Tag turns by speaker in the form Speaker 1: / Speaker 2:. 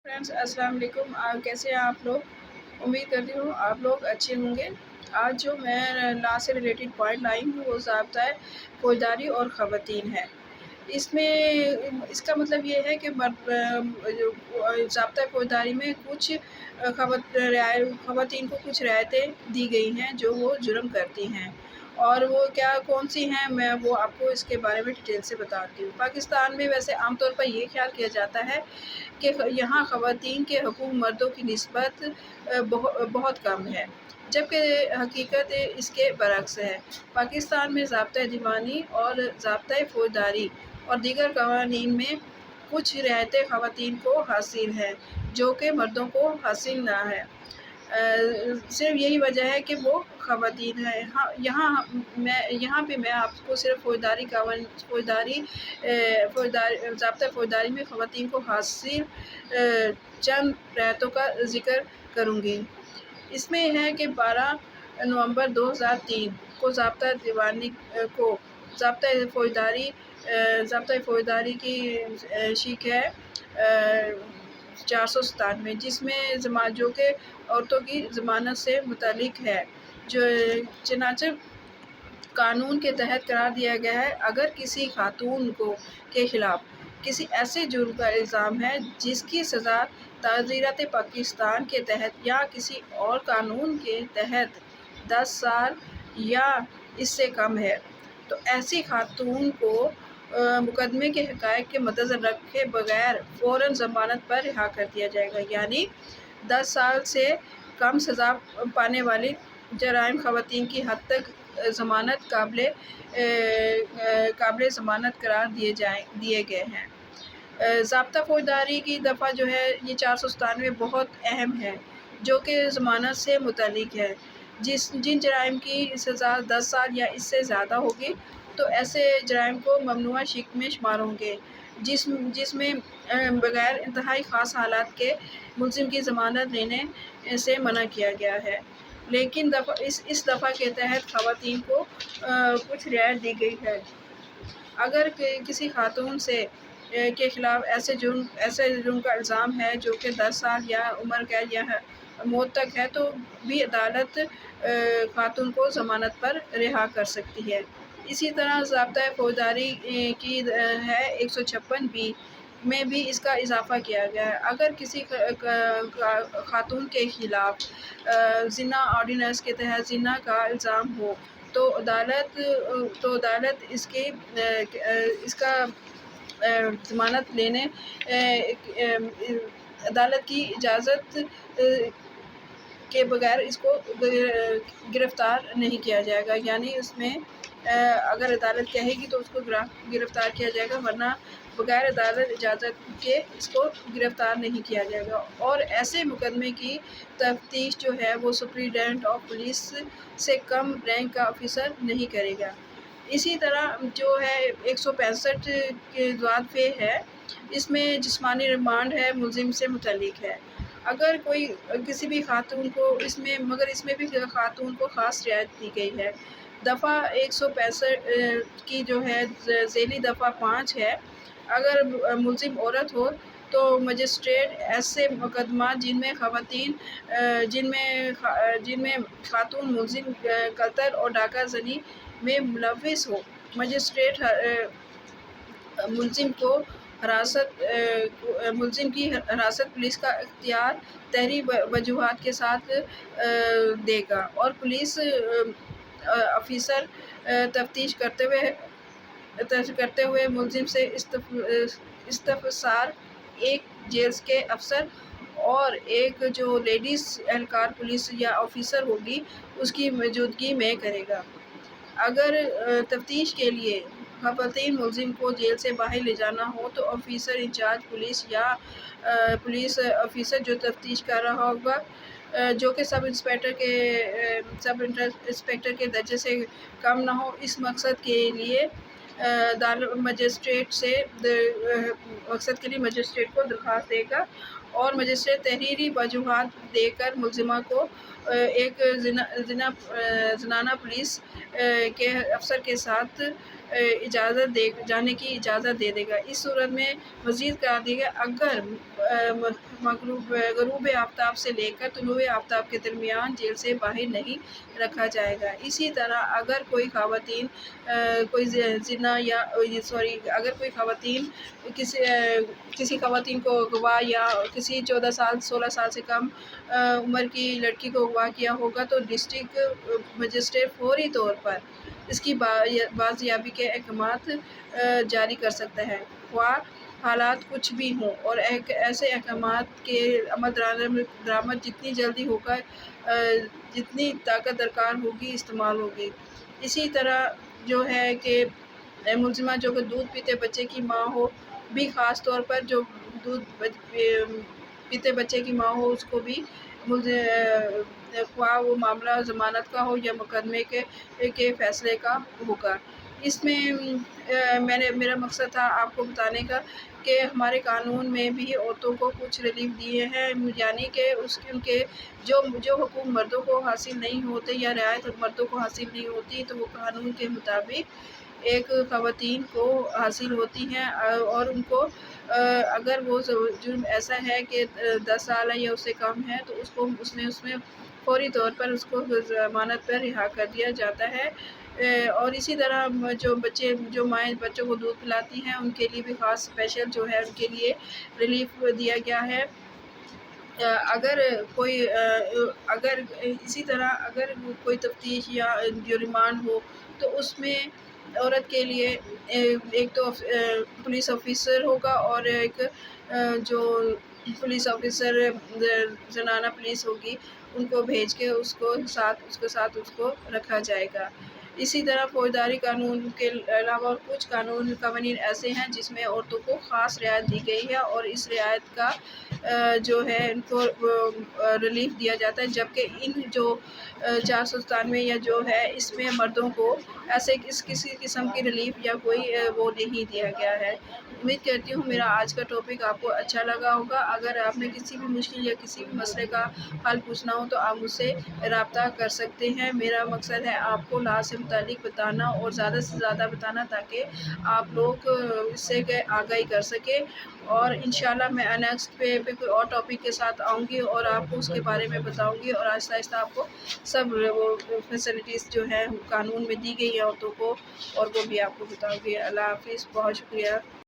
Speaker 1: Friends السلام علیکم، کیسے ہیں آپ لوگ؟ امید کرتی ہوں آپ لوگ اچھے ہوں گے۔ آج جو میں لا سے ریلیٹڈ پوائنٹ لائی ہوں وہ ضابطۂ فوجداری اور خواتین ہے۔ اس میں اس کا مطلب یہ ہے کہ ضابطۂ فوجداری میں کچھ خواتین کو کچھ رعایتیں دی گئی ہیں جو وہ جرم کرتی ہیں، اور وہ کون سی ہیں میں وہ آپ کو اس کے بارے میں ڈیٹیل سے بتاتی ہوں۔ پاکستان میں ویسے عام طور پر یہ خیال کیا جاتا ہے کہ یہاں خواتین کے حقوق مردوں کی نسبت بہت کم ہے، جبکہ حقیقت اس کے برعکس ہے۔ پاکستان میں ضابطۂ دیوانی اور ضابطۂ فوجداری اور دیگر قوانین میں کچھ رعایتیں خواتین کو حاصل ہیں جو کہ مردوں کو حاصل نہ ہے۔ صرف یہی وجہ ہے کہ وہ خواتین ہیں۔ یہاں پہ میں آپ کو صرف ضابطۂ فوجداری میں خواتین کو حاصل چند رعایتوں کا ذکر کروں گی۔ اس میں ہے کہ 12 نومبر 2003 کو ضابطۂ فوجداری کی شق ہے 497، جس میں جو کہ عورتوں کی ضمانت سے متعلق ہے، چنانچہ قانون کے تحت قرار دیا گیا ہے اگر کسی خاتون کے خلاف کسی ایسے جرم کا الزام ہے جس کی سزا تعزیرات پاکستان کے تحت یا کسی اور قانون کے تحت 10 سال یا اس سے کم ہے، تو ایسی خاتون کو مقدمے کے حقائق کے مدنظر رکھے بغیر فوراً ضمانت پر رہا کر دیا جائے گا۔ یعنی 10 سال سے کم سزا پانے والی جرائم خواتین کی حد تک ضمانت قابل ضمانت قرار دیے گئے ہیں۔ ضابطہ فوجداری کی دفعہ جو ہے یہ 497 بہت اہم ہے، جو کہ ضمانت سے متعلق ہے۔ جن جرائم کی سزا 10 سال یا اس سے زیادہ ہوگی تو ایسے جرائم کو ممنوعہ شق میں شمار ہوں گے، جس میں بغیر انتہائی خاص حالات کے ملزم کی ضمانت لینے سے منع کیا گیا ہے۔ لیکن اس دفعہ کے تحت خواتین کو کچھ رعایت دی گئی ہے۔ اگر کسی خاتون کے خلاف ایسے جرم کا الزام ہے جو کہ 10 سال یا عمر قید یا موت تک ہے تو بھی عدالت خاتون کو ضمانت پر رہا کر سکتی ہے۔ اسی طرح ضابطۂ فوجداری کی ہے 156(b) میں بھی اس کا اضافہ کیا گیا ہے۔ اگر کسی خاتون کے خلاف زنا آرڈیننس کے تحت زنا کا الزام ہو تو عدالت اس کا ضمانت لینے عدالت کی اجازت کے بغیر اس کو گرفتار نہیں کیا جائے گا۔ یعنی اس میں اگر عدالت کہے گی تو اس کو گرفتار کیا جائے گا، ورنہ بغیر عدالت اجازت کے اس کو گرفتار نہیں کیا جائے گا۔ اور ایسے مقدمے کی تفتیش جو ہے وہ سپرنٹینڈنٹ آف پولیس سے کم رینک کا آفیسر نہیں کرے گا۔ اسی طرح جو ہے 165 کے ضابط ہے، اس میں جسمانی ریمانڈ ہے ملزم سے متعلق ہے۔ اگر کسی بھی خاتون کو اس میں بھی خاتون کو خاص رعایت دی گئی ہے۔ دفعہ 165 کی جو ہے ذیلی دفعہ 5 ہے، اگر ملزم عورت ہو تو مجسٹریٹ ایسے مقدمات جن میں خاتون ملزم قتل اور ڈاکہ زنی میں ملوث ہو، مجسٹریٹ ملزم کی حراست پولیس کا اختیار طہری وجوہات کے ساتھ دے گا، اور پولیس آفیسر تفتیش کرتے ہوئے ملزم سے استفسار، ایک جیل کے افسر اور ایک جو لیڈیز اہلکار پولیس یا آفیسر ہوگی اس کی موجودگی میں کرے گا۔ اگر تفتیش کے لیے خواتین ملزم کو جیل سے باہر لے جانا ہو تو آفیسر انچارج پولیس یا پولیس آفیسر جو تفتیش کر رہا ہوگا، جو کہ سب انسپیکٹر کے درجے سے کم نہ ہو، اس مقصد کے لیے مجسٹریٹ کو درخواست دے گا، اور مجسٹریٹ تحریری وجوہات دے کر ملزمہ کو ایک زنانہ پولیس کے افسر کے ساتھ اجازت دے جانے کی اجازت دے دے گا۔ اس صورت میں مزید کہا دیا گیا اگر غروب آفتاب سے لے کر طلوع آفتاب کے درمیان جیل سے باہر نہیں رکھا جائے گا۔ اسی طرح اگر کوئی خواتین کوئی زنا یا اگر کوئی خواتین کسی خواتین کو اغوا یا کسی 14 سال 16 سال سے کم عمر کی لڑکی کو اغوا کیا ہوگا تو ڈسٹرکٹ مجسٹریٹ فوری طور پر اس کی بازیابی کے احکامات جاری کر سکتا ہے، خواہ حالات کچھ بھی ہوں، اور ایسے احکامات کے عمل درآمد جتنی جلدی ہوگا جتنی طاقت درکار ہوگی استعمال ہوگی۔ اسی طرح جو ہے کہ ملزمہ جو کہ دودھ پیتے بچے کی ماں ہو بھی، خاص طور پر جو دودھ پیتے بچے کی ماں ہو، اس کو بھی خواہ وہ معاملہ ضمانت کا ہو یا مقدمے کے فیصلے کا ہوگا۔ اس میں میرا مقصد تھا آپ کو بتانے کا کہ ہمارے قانون میں بھی عورتوں کو کچھ ریلیف دیے ہیں، یعنی کہ ان کے جو حقوق مردوں کو حاصل نہیں ہوتے یا رعایت مردوں کو حاصل نہیں ہوتی تو وہ قانون کے مطابق ایک خواتین کو حاصل ہوتی ہیں، اور ان کو اگر وہ جرم ایسا ہے کہ 10 سال ہے یا اس سے کم ہے تو اس میں فوری طور پر اس کو ضمانت پر رہا کر دیا جاتا ہے۔ اور اسی طرح جو مائیں بچوں کو دودھ پلاتی ہیں ان کے لیے بھی خاص اسپیشل جو ہے ان کے لیے ریلیف دیا گیا ہے۔ اگر اسی طرح اگر کوئی تفتیش یا جو ریمانڈ ہو تو اس میں عورت کے لیے ایک تو پولیس آفیسر ہوگا اور ایک جو پولیس آفیسر زنانہ پولیس ہوگی ان کو بھیج کے اس کے ساتھ رکھا جائے گا۔ اسی طرح فوجداری قانون کے علاوہ کچھ قوانین ایسے ہیں جس میں عورتوں کو خاص رعایت دی گئی ہے، اور اس رعایت کا جو ہے ان کو ریلیف دیا جاتا ہے، جبکہ ان جو 497 یا جو ہے اس میں مردوں کو ایسے کسی قسم کی ریلیف یا کوئی وہ نہیں دیا گیا ہے۔ امید کرتی ہوں میرا آج کا ٹاپک آپ کو اچھا لگا ہوگا۔ اگر آپ نے کسی بھی مشکل یا کسی بھی مسئلے کا حل پوچھنا ہو تو آپ مجھ سے رابطہ کر سکتے ہیں۔ میرا مقصد ہے آپ کو لا سے متعلق بتانا اور زیادہ سے زیادہ بتانا تاکہ آپ لوگ اس سے آگاہی کر سکیں، اور انشاءاللہ میں نیکسٹ پہ کوئی اور ٹاپک کے ساتھ آؤں گی اور آپ کو اس کے بارے میں بتاؤں گی، اور آہستہ آہستہ آپ کو سب وہ فیسلٹیز جو ہیں قانون میں دی گئی ہیں عورتوں کو، اور وہ بھی آپ کو بتاؤں گی۔ اللہ حافظ، بہت شکریہ۔